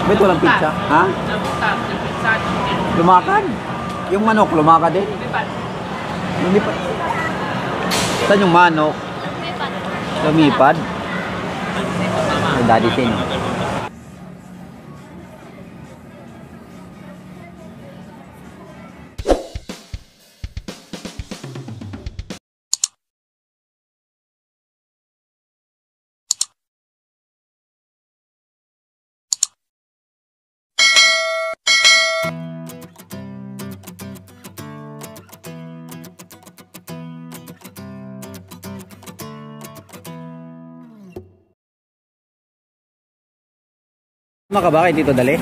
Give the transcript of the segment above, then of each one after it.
Ba't walang pizza? Ha? Lumakad? Yung manok, lumakad din? Lumipad. Saan yung manok? Lumipad. Ay, Daddy Shane. Tama ka ba kay Tito Dali?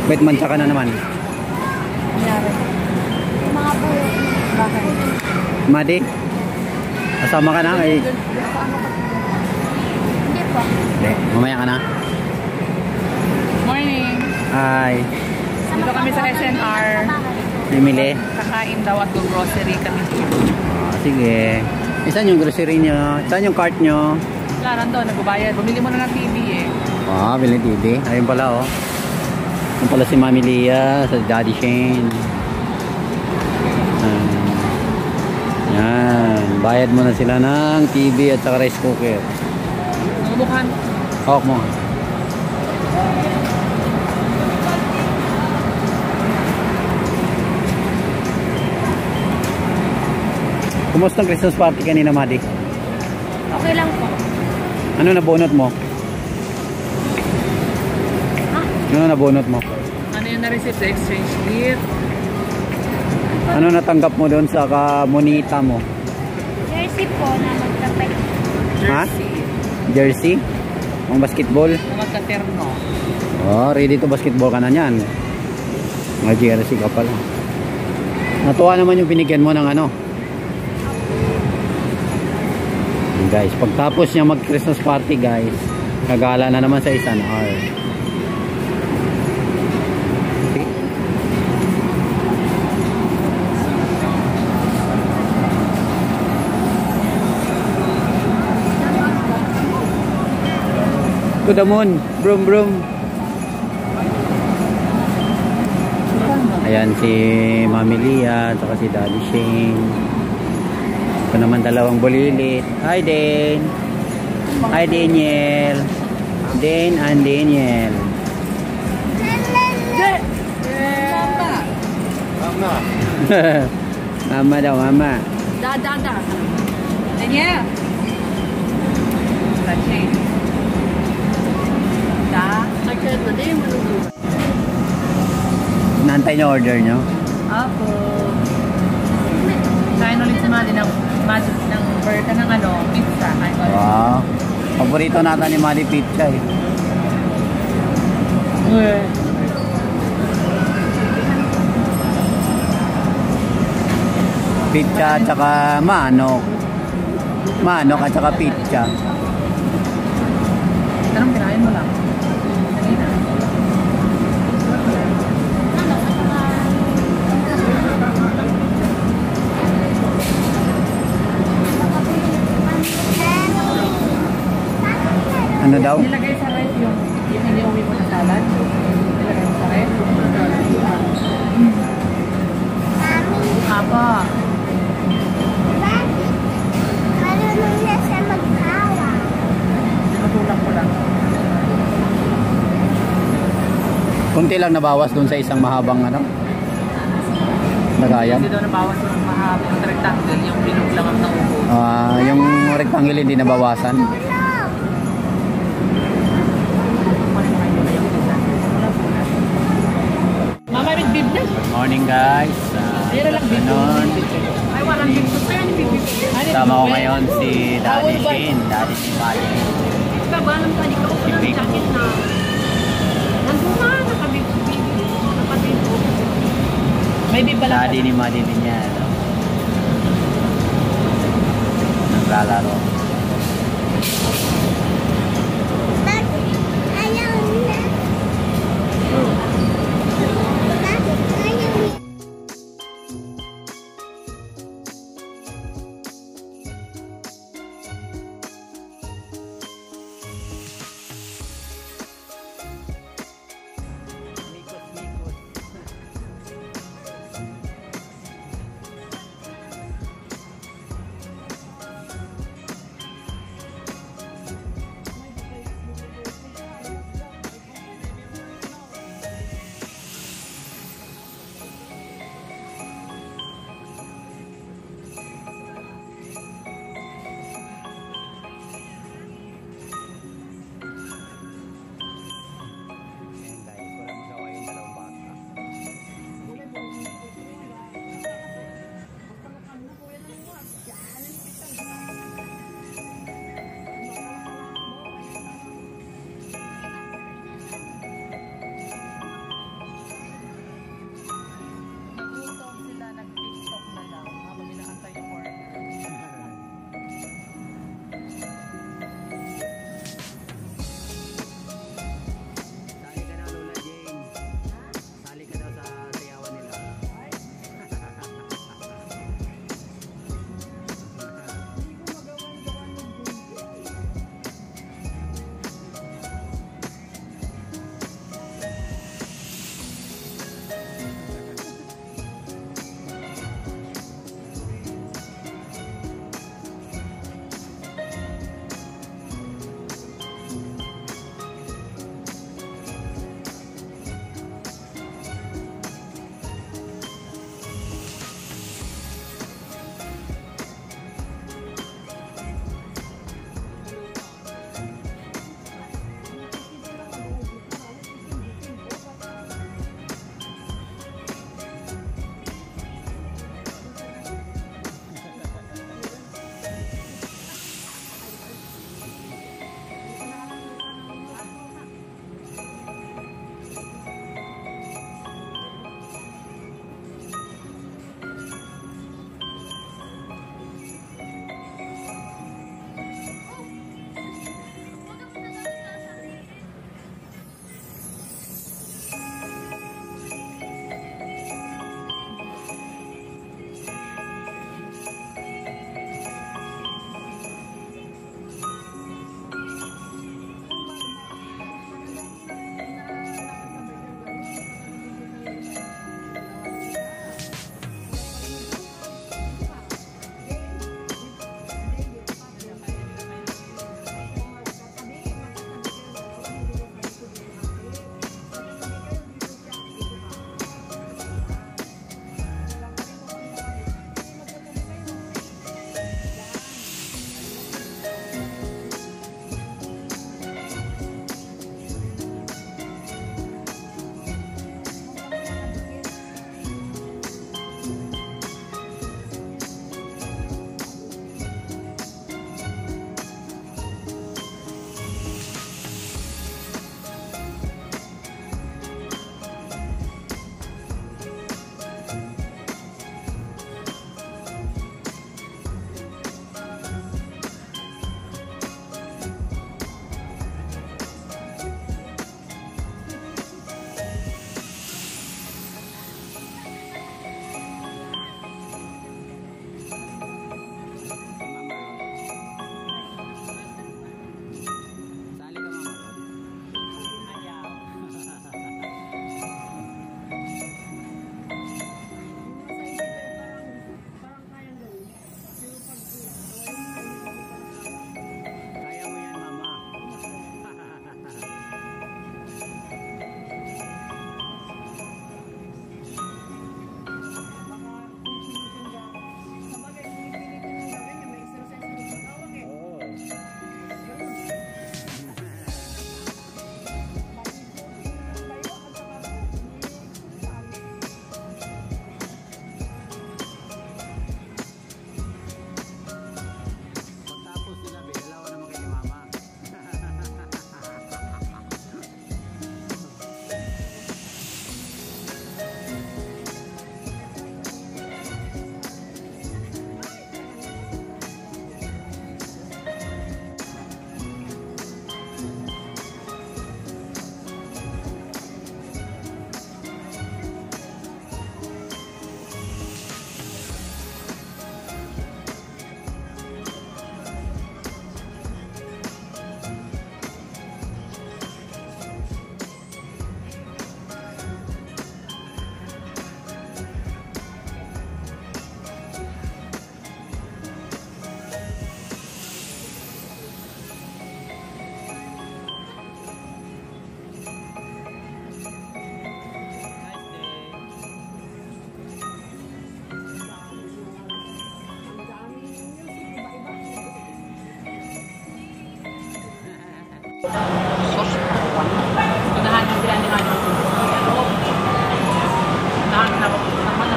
Wait, mancha ka na naman. Mga po, bakit? Madi? Kasama ka na kay... Hindi po. Hindi, mamaya ka na. Morning! Ay. Dito kami sa SNR. Mimili? Kakain daw at grocery kami. Sige. Saan yung grocery nyo? Saan yung cart nyo? Wala, nandun, nagbabayad. Bumili mo na ng TV eh. Bilhin TV. Ayun pala oh. Ayun pala si Mami Lia sa Daddy Shane. Yan. Bayad mo na sila ng TV at saka rice cooker. Nagbubukan. Hawak mo. Kumusta ang Christmas party kanina, Madi? Okay lang po. Ano na bonot mo? Ano na bonot mo? Ano yung na-receive sa exchange gift? Ano natanggap mo doon sa kamonita mo? Jersey po na magkapay. Ha? Jersey? Ang basketball? Na magkaterno. Ready to basketball ka na yan. Mga jersey ka pala. Natuwa naman yung binigyan mo ng ano. Guys, pagtapos niya mag Christmas party guys, kagala na naman sa SNR. To the moon, brum brum. Ayan si Mami Lia at si Daddy Shane. Ito naman dalawang bulilit. Hi Dane. Hi Daniel. Dane and Daniel. Mama. Mama daw, mama. Da. Daniel. Touching. Da. Nantay niyo order niyo? Apo. Kain ulit si Madi ng burger ng ano, pizza. Wow. Paborito natin ni Madi pizza eh. Pizza at saka manok. Manok at saka pizza. Anong kinain mo lang? Kanina. Ano daw? Nilagay sa ref yung iniuwi mo na salad. Nilagay mo sa ref. Apa? Marunong na siya mag-awa. Matulak ko lang. Kunti lang nabawas doon sa isang mahabang ano? Lagayan. Hindi daw nabawas yung mahabang rectangle, yung bilog lang ang naubo. Yung rectangle hindi nabawasan. Mama, may bib na. Good morning guys. Meron lang bib. Ay, walang bib. Sama ko ngayon si Daddy Shane, Daddy si Madi. Kabalang ka, di ka upo ng jacket na. Nandun na, nakabib. Kapatid ko. May bib pala. Daddy ni Madi din yan. Naglalaro. Ayaw na.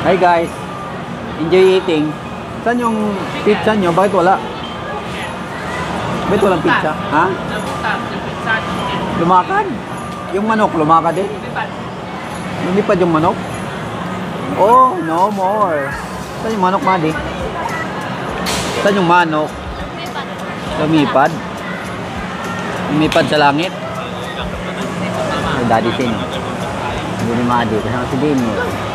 Hi guys. Enjoy eating. Saan yung pizza nyo? Bakit wala? Bakit walang pizza? Ha? Lumakad? Yung manok, lumakad din? Lumipad yung manok? Oh, no more. Saan yung manok, Madi? Saan yung manok? Lumipad? Lumipad sa langit? Ay, Daddy Sin. Hindi ni Madi. Kasama si Daniel.